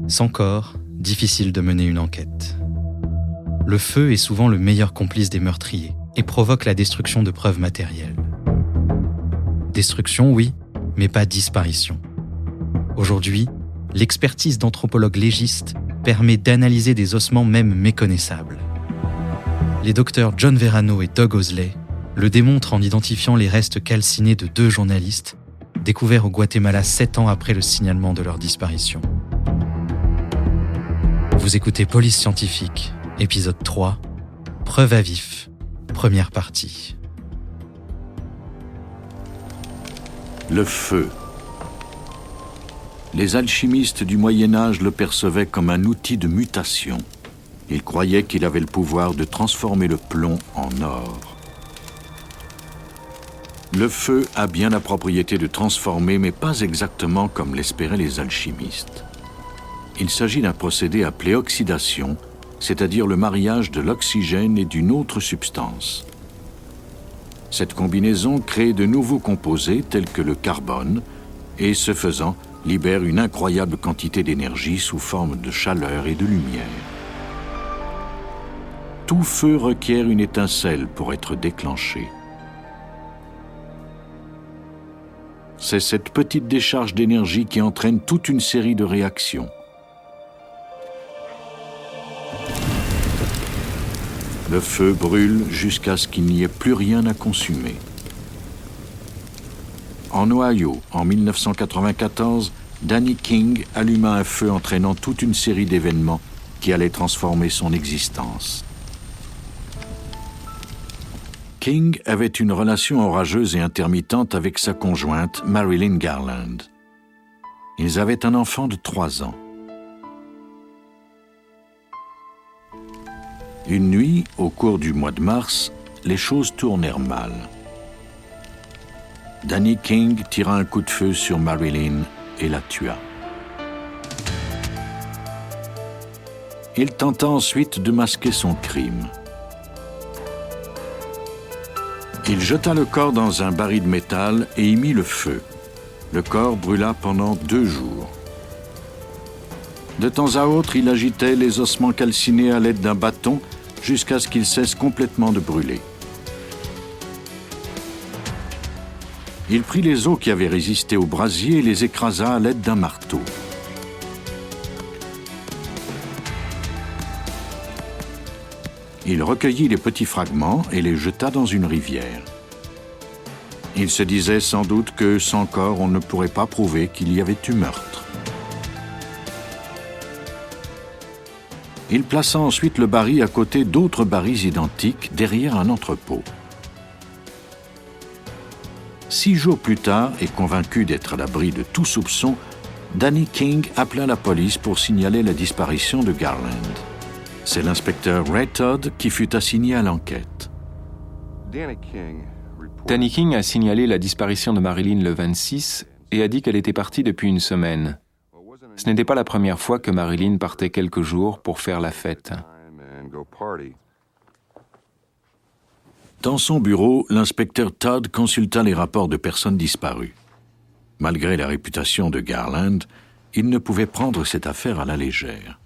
Sans corps, difficile de mener une enquête. Le feu est souvent le meilleur complice des meurtriers et provoque la destruction de preuves matérielles. Destruction, oui, mais pas disparition. Aujourd'hui, l'expertise d'anthropologues légistes permet d'analyser des ossements même méconnaissables. Les docteurs John Verrano et Doug Owsley le démontrent en identifiant les restes calcinés de 2 journalistes découverts au Guatemala 7 ans après le signalement de leur disparition. Vous écoutez Police Scientifique, épisode 3, Preuve à vif, première partie. Le feu. Les alchimistes du Moyen-Âge le percevaient comme un outil de mutation. Ils croyaient qu'il avait le pouvoir de transformer le plomb en or. Le feu a bien la propriété de transformer, mais pas exactement comme l'espéraient les alchimistes. Il s'agit d'un procédé appelé oxydation, c'est-à-dire le mariage de l'oxygène et d'une autre substance. Cette combinaison crée de nouveaux composés tels que le carbone et, ce faisant, libère une incroyable quantité d'énergie sous forme de chaleur et de lumière. Tout feu requiert une étincelle pour être déclenché. C'est cette petite décharge d'énergie qui entraîne toute une série de réactions. Le feu brûle jusqu'à ce qu'il n'y ait plus rien à consumer. En Ohio, en 1994, Danny King alluma un feu entraînant toute une série d'événements qui allaient transformer son existence. King avait une relation orageuse et intermittente avec sa conjointe, Marilyn Garland. Ils avaient un enfant de 3 ans. Une nuit, au cours du mois de mars, les choses tournèrent mal. Danny King tira un coup de feu sur Marilyn et la tua. Il tenta ensuite de masquer son crime. Il jeta le corps dans un baril de métal et y mit le feu. Le corps brûla pendant 2 jours. De temps à autre, il agitait les ossements calcinés à l'aide d'un bâton jusqu'à ce qu'ils cessent complètement de brûler. Il prit les os qui avaient résisté au brasier et les écrasa à l'aide d'un marteau. Il recueillit les petits fragments et les jeta dans une rivière. Il se disait sans doute que, sans corps, on ne pourrait pas prouver qu'il y avait eu meurtre. Il plaça ensuite le baril à côté d'autres barils identiques derrière un entrepôt. 6 jours plus tard, et convaincu d'être à l'abri de tout soupçon, Danny King appela la police pour signaler la disparition de Garland. C'est l'inspecteur Ray Todd qui fut assigné à l'enquête. Danny King a signalé la disparition de Marilyn le 26 et a dit qu'elle était partie depuis une semaine. Ce n'était pas la première fois que Marilyn partait quelques jours pour faire la fête. Dans son bureau, l'inspecteur Todd consulta les rapports de personnes disparues. Malgré la réputation de Garland, il ne pouvait prendre cette affaire à la légère.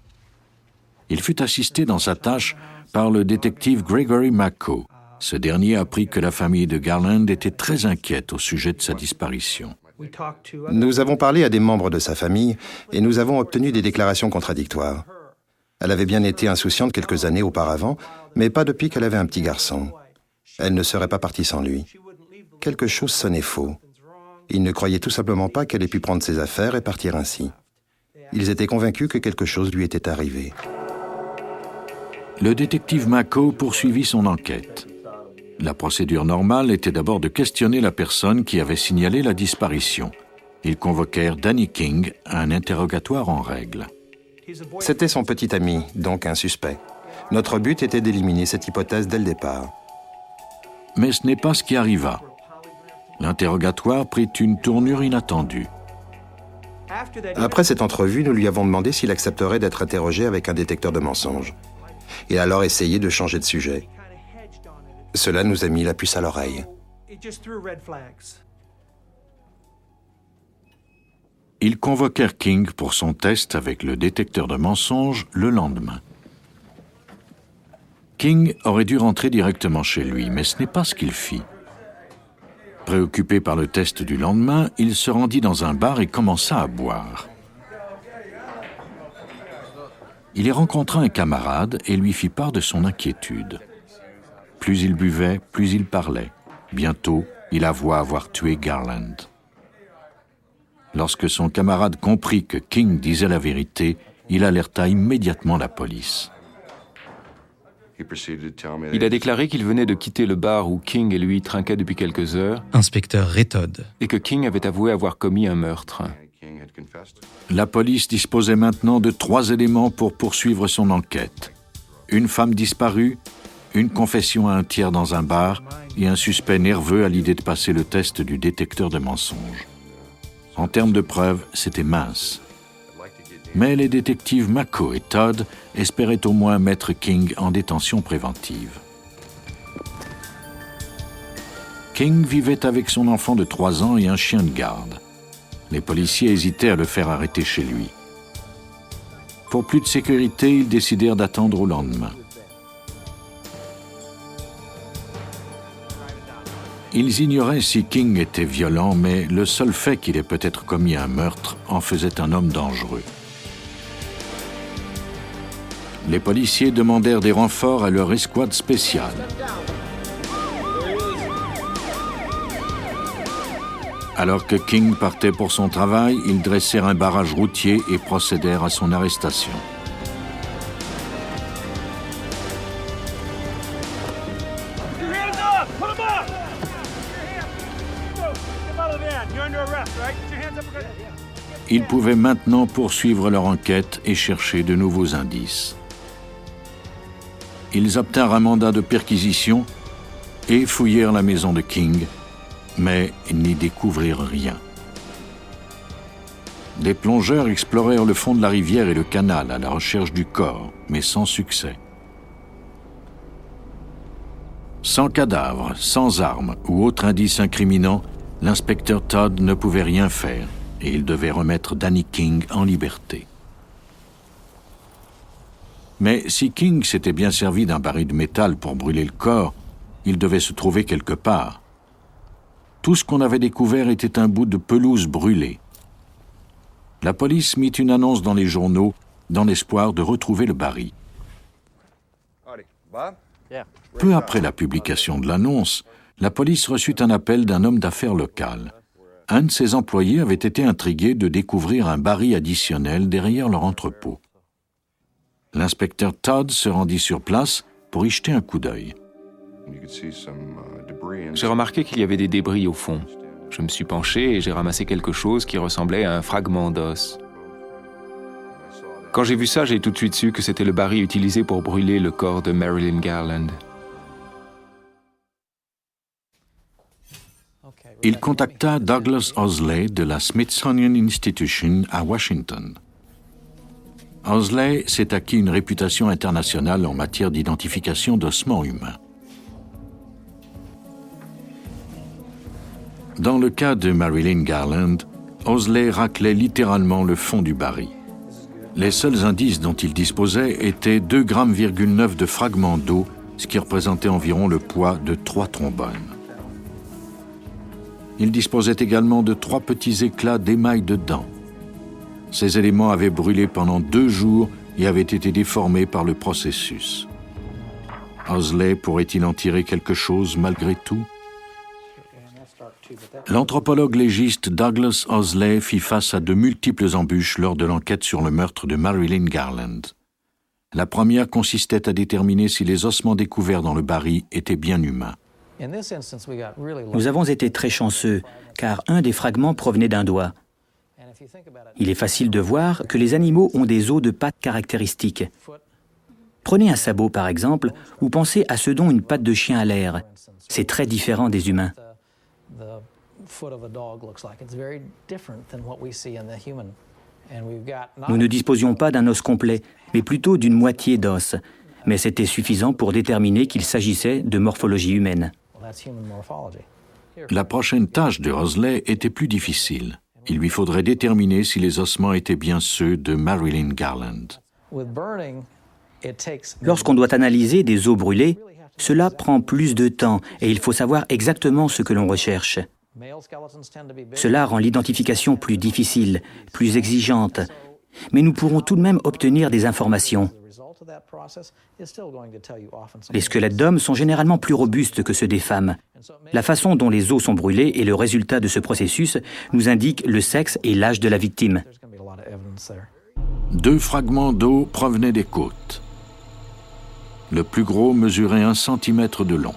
Il fut assisté dans sa tâche par le détective Gregory McCaw. Ce dernier apprit que la famille de Garland était très inquiète au sujet de sa disparition. Nous avons parlé à des membres de sa famille et nous avons obtenu des déclarations contradictoires. Elle avait bien été insouciante quelques années auparavant, mais pas depuis qu'elle avait un petit garçon. Elle ne serait pas partie sans lui. Quelque chose sonnait faux. Ils ne croyaient tout simplement pas qu'elle ait pu prendre ses affaires et partir ainsi. Ils étaient convaincus que quelque chose lui était arrivé. Le détective McCaw poursuivit son enquête. La procédure normale était d'abord de questionner la personne qui avait signalé la disparition. Ils convoquèrent Danny King à un interrogatoire en règle. C'était son petit ami, donc un suspect. Notre but était d'éliminer cette hypothèse dès le départ. Mais ce n'est pas ce qui arriva. L'interrogatoire prit une tournure inattendue. Après cette entrevue, nous lui avons demandé s'il accepterait d'être interrogé avec un détecteur de mensonges. Il a alors essayé de changer de sujet. Cela nous a mis la puce à l'oreille. Ils convoquèrent King pour son test avec le détecteur de mensonges le lendemain. King aurait dû rentrer directement chez lui, mais ce n'est pas ce qu'il fit. Préoccupé par le test du lendemain, il se rendit dans un bar et commença à boire. Il y rencontra un camarade et lui fit part de son inquiétude. Plus il buvait, plus il parlait. Bientôt, il avoua avoir tué Garland. Lorsque son camarade comprit que King disait la vérité, il alerta immédiatement la police. Il a déclaré qu'il venait de quitter le bar où King et lui trinquaient depuis quelques heures Inspecteur Ray Todd. et que King avait avoué avoir commis un meurtre. La police disposait maintenant de 3 éléments pour poursuivre son enquête. Une femme disparue, une confession à un tiers dans un bar et un suspect nerveux à l'idée de passer le test du détecteur de mensonges. En termes de preuves, c'était mince. Mais les détectives Mako et Todd espéraient au moins mettre King en détention préventive. King vivait avec son enfant de 3 ans et un chien de garde. Les policiers hésitaient à le faire arrêter chez lui. Pour plus de sécurité, ils décidèrent d'attendre au lendemain. Ils ignoraient si King était violent, mais le seul fait qu'il ait peut-être commis un meurtre en faisait un homme dangereux. Les policiers demandèrent des renforts à leur escouade spéciale. Alors que King partait pour son travail, ils dressèrent un barrage routier et procédèrent à son arrestation. Ils pouvaient maintenant poursuivre leur enquête et chercher de nouveaux indices. Ils obtinrent un mandat de perquisition et fouillèrent la maison de King, mais n'y découvrirent rien. Des plongeurs explorèrent le fond de la rivière et le canal à la recherche du corps, mais sans succès. Sans cadavre, sans armes ou autre indice incriminant, l'inspecteur Todd ne pouvait rien faire et il devait remettre Danny King en liberté. Mais si King s'était bien servi d'un baril de métal pour brûler le corps, il devait se trouver quelque part. Tout ce qu'on avait découvert était un bout de pelouse brûlée. La police mit une annonce dans les journaux dans l'espoir de retrouver le baril. Peu après la publication de l'annonce, la police reçut un appel d'un homme d'affaires local. Un de ses employés avait été intrigué de découvrir un baril additionnel derrière leur entrepôt. L'inspecteur Todd se rendit sur place pour y jeter un coup d'œil. J'ai remarqué qu'il y avait des débris au fond. Je me suis penché et j'ai ramassé quelque chose qui ressemblait à un fragment d'os. Quand j'ai vu ça, j'ai tout de suite su que c'était le baril utilisé pour brûler le corps de Marilyn Garland. Il contacta Douglas Owsley de la Smithsonian Institution à Washington. Owsley s'est acquis une réputation internationale en matière d'identification d'ossements humains. Dans le cas de Marilyn Garland, Owsley raclait littéralement le fond du baril. Les seuls indices dont il disposait étaient 2,9 grammes de fragments d'eau, ce qui représentait environ le poids de 3 trombones. Il disposait également de 3 petits éclats d'émail de dents. Ces éléments avaient brûlé pendant 2 jours et avaient été déformés par le processus. Owsley pourrait-il en tirer quelque chose malgré tout? L'anthropologue légiste Douglas Owsley fit face à de multiples embûches lors de l'enquête sur le meurtre de Marilyn Garland. La première consistait à déterminer si les ossements découverts dans le baril étaient bien humains. Nous avons été très chanceux, car un des fragments provenait d'un doigt. Il est facile de voir que les animaux ont des os de pattes caractéristiques. Prenez un sabot, par exemple, ou pensez à ce dont une patte de chien a l'air. C'est très différent des humains. Nous ne disposions pas d'un os complet, mais plutôt d'une moitié d'os. Mais c'était suffisant pour déterminer qu'il s'agissait de morphologie humaine. La prochaine tâche de Owsley était plus difficile. Il lui faudrait déterminer si les ossements étaient bien ceux de Marilyn Garland. Lorsqu'on doit analyser des os brûlés, cela prend plus de temps et il faut savoir exactement ce que l'on recherche. Cela rend l'identification plus difficile, plus exigeante, mais nous pourrons tout de même obtenir des informations. Les squelettes d'hommes sont généralement plus robustes que ceux des femmes. La façon dont les os sont brûlés et le résultat de ce processus nous indique le sexe et l'âge de la victime. 2 fragments d'os provenaient des côtes. Le plus gros mesurait 1 centimètre de long.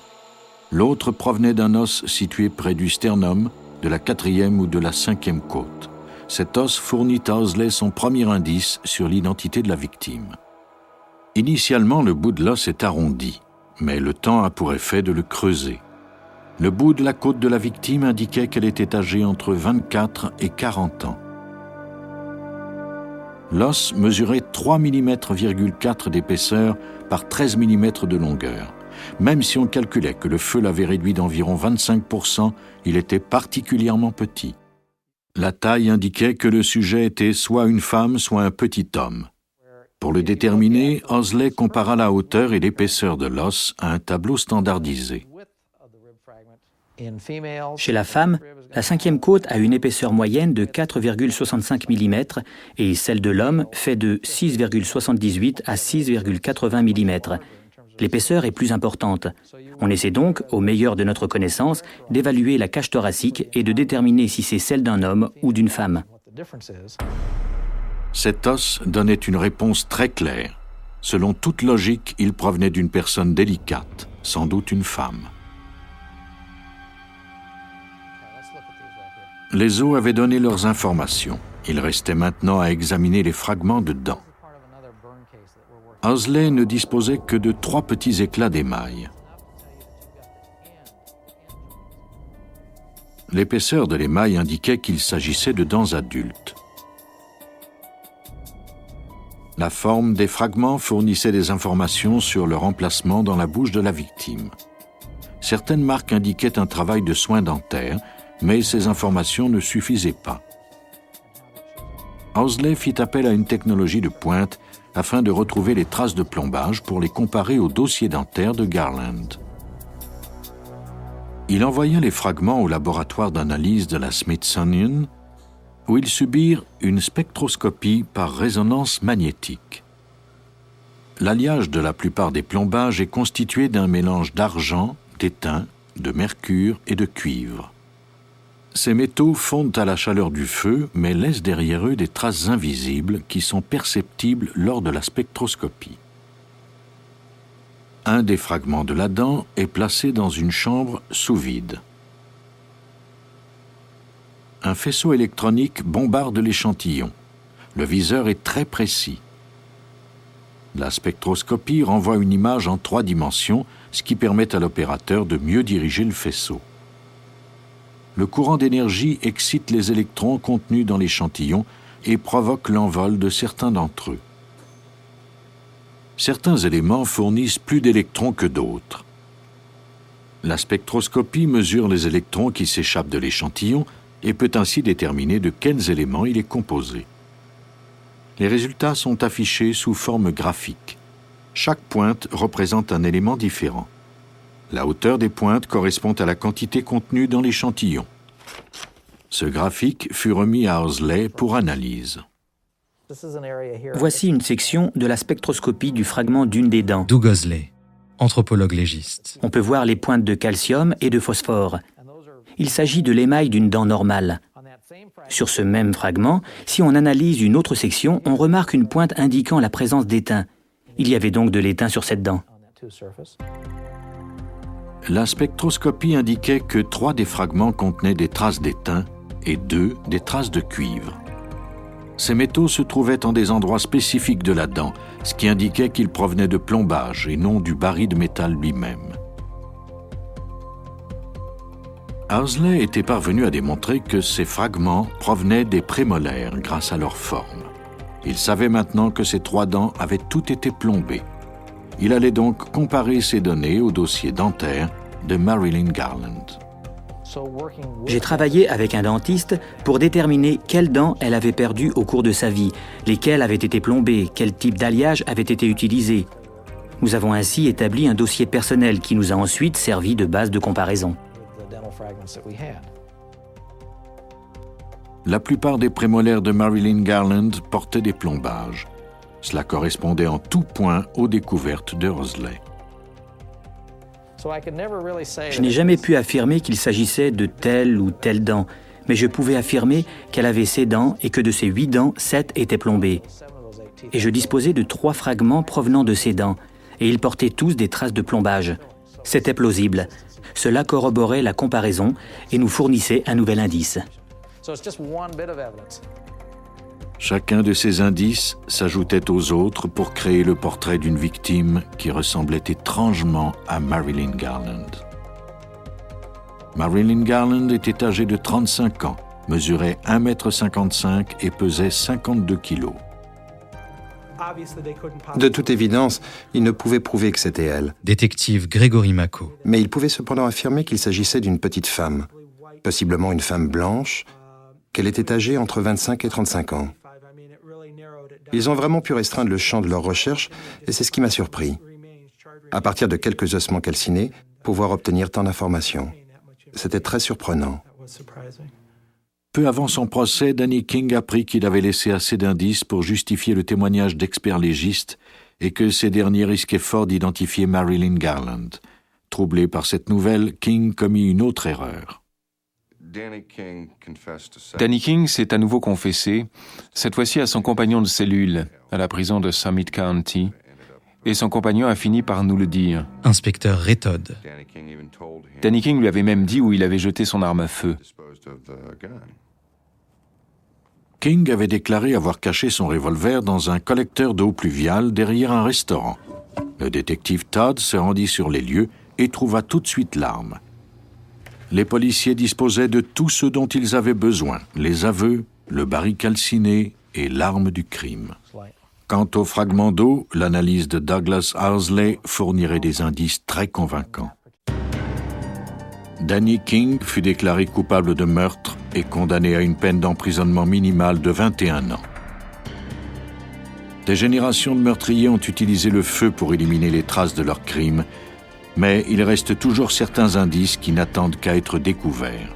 L'autre provenait d'un os situé près du sternum, de la 4e ou de la 5e côte. Cet os fournit à Owsley son premier indice sur l'identité de la victime. Initialement, le bout de l'os est arrondi, mais le temps a pour effet de le creuser. Le bout de la côte de la victime indiquait qu'elle était âgée entre 24 et 40 ans. L'os mesurait 3,4 mm d'épaisseur par 13 mm de longueur. Même si on calculait que le feu l'avait réduit d'environ 25%, il était particulièrement petit. La taille indiquait que le sujet était soit une femme, soit un petit homme. Pour le déterminer, Owsley compara la hauteur et l'épaisseur de l'os à un tableau standardisé. Chez la femme, la 5e côte a une épaisseur moyenne de 4,65 mm et celle de l'homme fait de 6,78 à 6,80 mm. L'épaisseur est plus importante. On essaie donc, au meilleur de notre connaissance, d'évaluer la cage thoracique et de déterminer si c'est celle d'un homme ou d'une femme. Cet os donnait une réponse très claire. Selon toute logique, il provenait d'une personne délicate, sans doute une femme. Les os avaient donné leurs informations. Il restait maintenant à examiner les fragments de dents. Owsley ne disposait que de 3 petits éclats d'émail. L'épaisseur de l'émail indiquait qu'il s'agissait de dents adultes. La forme des fragments fournissait des informations sur leur emplacement dans la bouche de la victime. Certaines marques indiquaient un travail de soins dentaires, mais ces informations ne suffisaient pas. Owsley fit appel à une technologie de pointe afin de retrouver les traces de plombage pour les comparer au dossier dentaire de Garland. Il envoya les fragments au laboratoire d'analyse de la Smithsonian, où ils subirent une spectroscopie par résonance magnétique. L'alliage de la plupart des plombages est constitué d'un mélange d'argent, d'étain, de mercure et de cuivre. Ces métaux fondent à la chaleur du feu, mais laissent derrière eux des traces invisibles qui sont perceptibles lors de la spectroscopie. Un des fragments de la dent est placé dans une chambre sous vide. Un faisceau électronique bombarde l'échantillon. Le viseur est très précis. La spectroscopie renvoie une image en 3 dimensions, ce qui permet à l'opérateur de mieux diriger le faisceau. Le courant d'énergie excite les électrons contenus dans l'échantillon et provoque l'envol de certains d'entre eux. Certains éléments fournissent plus d'électrons que d'autres. La spectroscopie mesure les électrons qui s'échappent de l'échantillon et peut ainsi déterminer de quels éléments il est composé. Les résultats sont affichés sous forme graphique. Chaque pointe représente un élément différent. La hauteur des pointes correspond à la quantité contenue dans l'échantillon. Ce graphique fut remis à Owsley pour analyse. Voici une section de la spectroscopie du fragment d'une des dents. Doug Owsley, anthropologue légiste. On peut voir les pointes de calcium et de phosphore. Il s'agit de l'émail d'une dent normale. Sur ce même fragment, si on analyse une autre section, on remarque une pointe indiquant la présence d'étain. Il y avait donc de l'étain sur cette dent. La spectroscopie indiquait que 3 des fragments contenaient des traces d'étain et 2 des traces de cuivre. Ces métaux se trouvaient en des endroits spécifiques de la dent, ce qui indiquait qu'ils provenaient de plombage et non du baril de métal lui-même. Owsley était parvenu à démontrer que ces fragments provenaient des prémolaires grâce à leur forme. Il savait maintenant que ces 3 dents avaient toutes été plombées. Il allait donc comparer ces données au dossier dentaire de Marilyn Garland. J'ai travaillé avec un dentiste pour déterminer quelles dents elle avait perdues au cours de sa vie, lesquelles avaient été plombées, quel type d'alliage avait été utilisé. Nous avons ainsi établi un dossier personnel qui nous a ensuite servi de base de comparaison. La plupart des prémolaires de Marilyn Garland portaient des plombages. Cela correspondait en tout point aux découvertes de Horsley. Je n'ai jamais pu affirmer qu'il s'agissait de telle ou telle dent, mais je pouvais affirmer qu'elle avait ces dents et que de ces 8 dents, 7 étaient plombées. Et je disposais de 3 fragments provenant de ces dents, et ils portaient tous des traces de plombage. C'était plausible. Cela corroborait la comparaison et nous fournissait un nouvel indice. Chacun de ces indices s'ajoutait aux autres pour créer le portrait d'une victime qui ressemblait étrangement à Marilyn Garland. Marilyn Garland était âgée de 35 ans, mesurait 1,55 m et pesait 52 kilos. De toute évidence, ils ne pouvaient prouver que c'était elle. Détective Gregory Mako. Mais ils pouvaient cependant affirmer qu'il s'agissait d'une petite femme, possiblement une femme blanche, qu'elle était âgée entre 25 et 35 ans. Ils ont vraiment pu restreindre le champ de leurs recherches et c'est ce qui m'a surpris. À partir de quelques ossements calcinés, pouvoir obtenir tant d'informations. C'était très surprenant. Peu avant son procès, Danny King apprit qu'il avait laissé assez d'indices pour justifier le témoignage d'experts légistes et que ces derniers risquaient fort d'identifier Marilyn Garland. Troublé par cette nouvelle, King commit une autre erreur. Danny King s'est à nouveau confessé, cette fois-ci à son compagnon de cellule, à la prison de Summit County, et son compagnon a fini par nous le dire. Inspecteur Ray Todd. Danny King lui avait même dit où il avait jeté son arme à feu. King avait déclaré avoir caché son revolver dans un collecteur d'eau pluviale derrière un restaurant. Le détective Todd se rendit sur les lieux et trouva tout de suite l'arme. Les policiers disposaient de tout ce dont ils avaient besoin, les aveux, le baril calciné et l'arme du crime. Quant aux fragments d'eau, l'analyse de Douglas Horsley fournirait des indices très convaincants. Danny King fut déclaré coupable de meurtre et condamné à une peine d'emprisonnement minimale de 21 ans. Des générations de meurtriers ont utilisé le feu pour éliminer les traces de leurs crimes, mais il reste toujours certains indices qui n'attendent qu'à être découverts.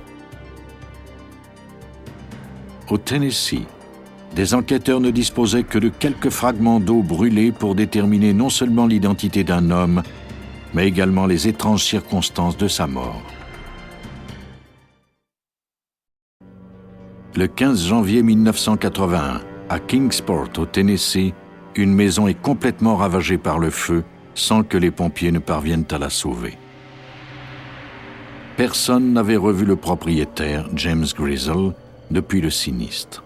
Au Tennessee, des enquêteurs ne disposaient que de quelques fragments d'eau brûlés pour déterminer non seulement l'identité d'un homme, mais également les étranges circonstances de sa mort. Le 15 janvier 1981, à Kingsport, au Tennessee, une maison est complètement ravagée par le feu sans que les pompiers ne parviennent à la sauver. Personne n'avait revu le propriétaire, James Grizzle, depuis le sinistre.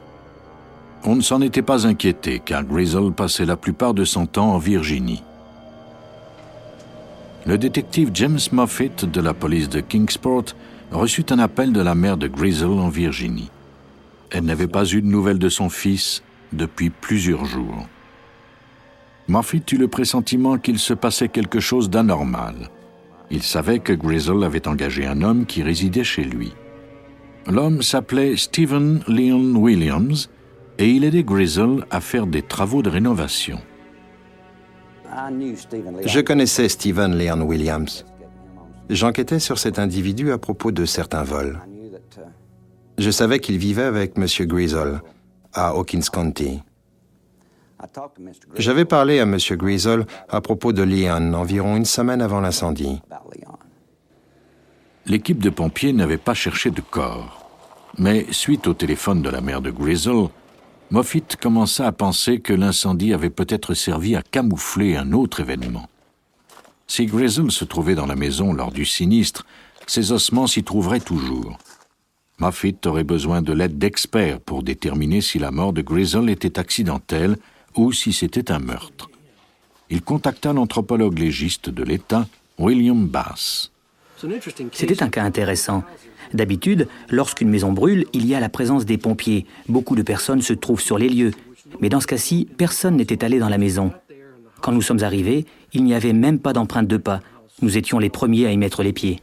On ne s'en était pas inquiété, car Grizzle passait la plupart de son temps en Virginie. Le détective James Moffitt de la police de Kingsport reçut un appel de la mère de Grizzle en Virginie. Elle n'avait pas eu de nouvelles de son fils depuis plusieurs jours. Moffitt eut le pressentiment qu'il se passait quelque chose d'anormal. Il savait que Grizzle avait engagé un homme qui résidait chez lui. L'homme s'appelait Stephen Leon Williams et il aidait Grizzle à faire des travaux de rénovation. Je connaissais Stephen Leon Williams. J'enquêtais sur cet individu à propos de certains vols. Je savais qu'il vivait avec M. Grizzle à Hawkins County. J'avais parlé à M. Grizzle à propos de Leon environ une semaine avant l'incendie. L'équipe de pompiers n'avait pas cherché de corps. Mais suite au téléphone de la mère de Grizzle, Moffitt commença à penser que l'incendie avait peut-être servi à camoufler un autre événement. Si Grizzle se trouvait dans la maison lors du sinistre, ses ossements s'y trouveraient toujours. Moffitt aurait besoin de l'aide d'experts pour déterminer si la mort de Grizzle était accidentelle ou si c'était un meurtre. Il contacta l'anthropologue légiste de l'État, William Bass. C'était un cas intéressant. D'habitude, lorsqu'une maison brûle, il y a la présence des pompiers. Beaucoup de personnes se trouvent sur les lieux. Mais dans ce cas-ci, personne n'était allé dans la maison. Quand nous sommes arrivés, il n'y avait même pas d'empreinte de pas. Nous étions les premiers à y mettre les pieds.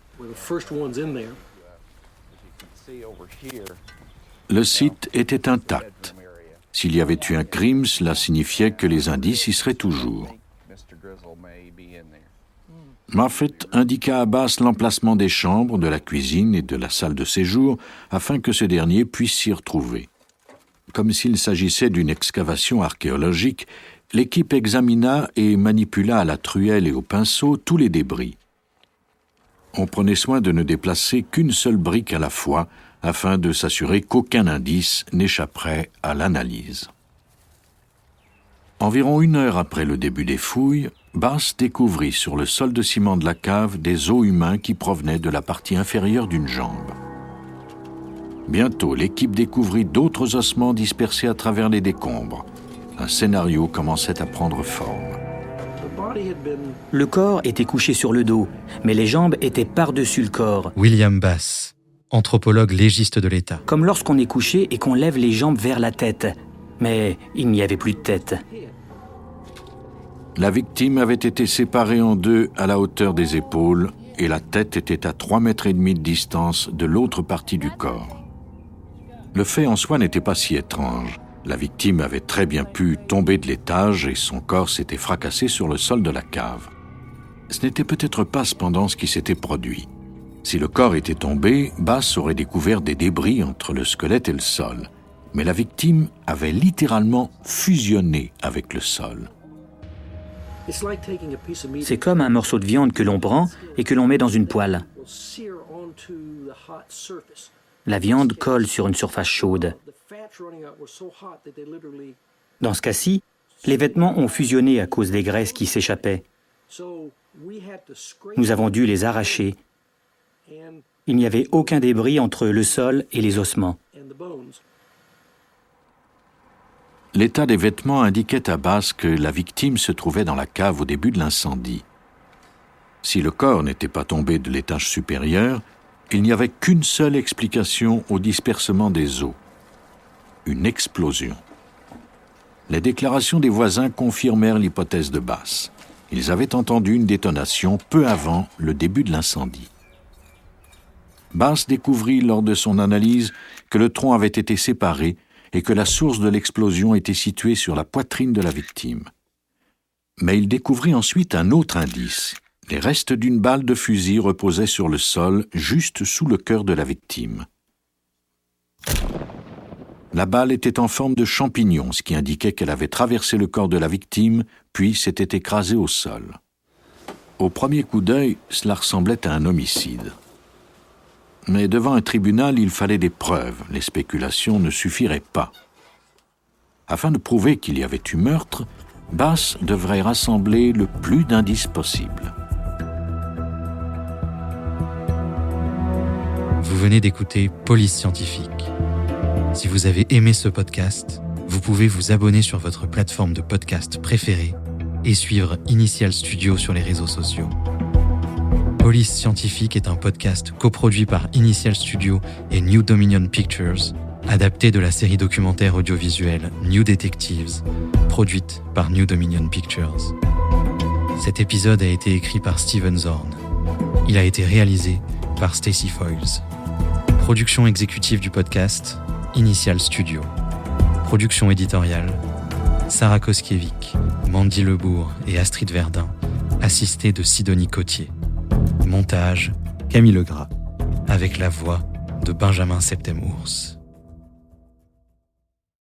Le site était intact. S'il y avait eu un crime, cela signifiait que les indices y seraient toujours. Moffett indiqua à Bass l'emplacement des chambres, de la cuisine et de la salle de séjour afin que ce dernier puisse s'y retrouver. Comme s'il s'agissait d'une excavation archéologique, l'équipe examina et manipula à la truelle et au pinceau tous les débris. On prenait soin de ne déplacer qu'une seule brique à la fois afin de s'assurer qu'aucun indice n'échapperait à l'analyse. Environ 1 heure après le début des fouilles, Bass découvrit sur le sol de ciment de la cave des os humains qui provenaient de la partie inférieure d'une jambe. Bientôt, l'équipe découvrit d'autres ossements dispersés à travers les décombres. Un scénario commençait à prendre forme. Le corps était couché sur le dos, mais les jambes étaient par-dessus le corps. William Bass, anthropologue légiste de l'État. Comme lorsqu'on est couché et qu'on lève les jambes vers la tête. Mais il n'y avait plus de tête. La victime avait été séparée en deux à la hauteur des épaules et la tête était à 3,5 mètres de distance de l'autre partie du corps. Le fait en soi n'était pas si étrange. La victime avait très bien pu tomber de l'étage et son corps s'était fracassé sur le sol de la cave. Ce n'était peut-être pas cependant ce qui s'était produit. Si le corps était tombé, Bass aurait découvert des débris entre le squelette et le sol. Mais la victime avait littéralement fusionné avec le sol. C'est comme un morceau de viande que l'on prend et que l'on met dans une poêle. La viande colle sur une surface chaude. Dans ce cas-ci, les vêtements ont fusionné à cause des graisses qui s'échappaient. Nous avons dû les arracher. Il n'y avait aucun débris entre le sol et les ossements. L'état des vêtements indiquait à Bass que la victime se trouvait dans la cave au début de l'incendie. Si le corps n'était pas tombé de l'étage supérieur, il n'y avait qu'une seule explication au dispersement des os. Une explosion. Les déclarations des voisins confirmèrent l'hypothèse de Bass. Ils avaient entendu une détonation peu avant le début de l'incendie. Bass découvrit lors de son analyse que le tronc avait été séparé et que la source de l'explosion était située sur la poitrine de la victime. Mais il découvrit ensuite un autre indice. Les restes d'une balle de fusil reposaient sur le sol, juste sous le cœur de la victime. La balle était en forme de champignon, ce qui indiquait qu'elle avait traversé le corps de la victime, puis s'était écrasée au sol. Au premier coup d'œil, cela ressemblait à un homicide. Mais devant un tribunal, il fallait des preuves. Les spéculations ne suffiraient pas. Afin de prouver qu'il y avait eu meurtre, Bass devrait rassembler le plus d'indices possible. Vous venez d'écouter Police Scientifique. Si vous avez aimé ce podcast, vous pouvez vous abonner sur votre plateforme de podcast préférée et suivre Initial Studio sur les réseaux sociaux. Police Scientifique est un podcast coproduit par Initial Studio et New Dominion Pictures, adapté de la série documentaire audiovisuelle New Detectives, produite par New Dominion Pictures. Cet épisode a été écrit par Steven Zorn. Il a été réalisé par Stacey Foyles. Production exécutive du podcast, Initial Studio. Production éditoriale, Sarah Koskiewicz, Mandy Lebourg et Astrid Verdun, assistée de Sidonie Cotier. Montage, Camille Legras, avec la voix de Benjamin Septemours.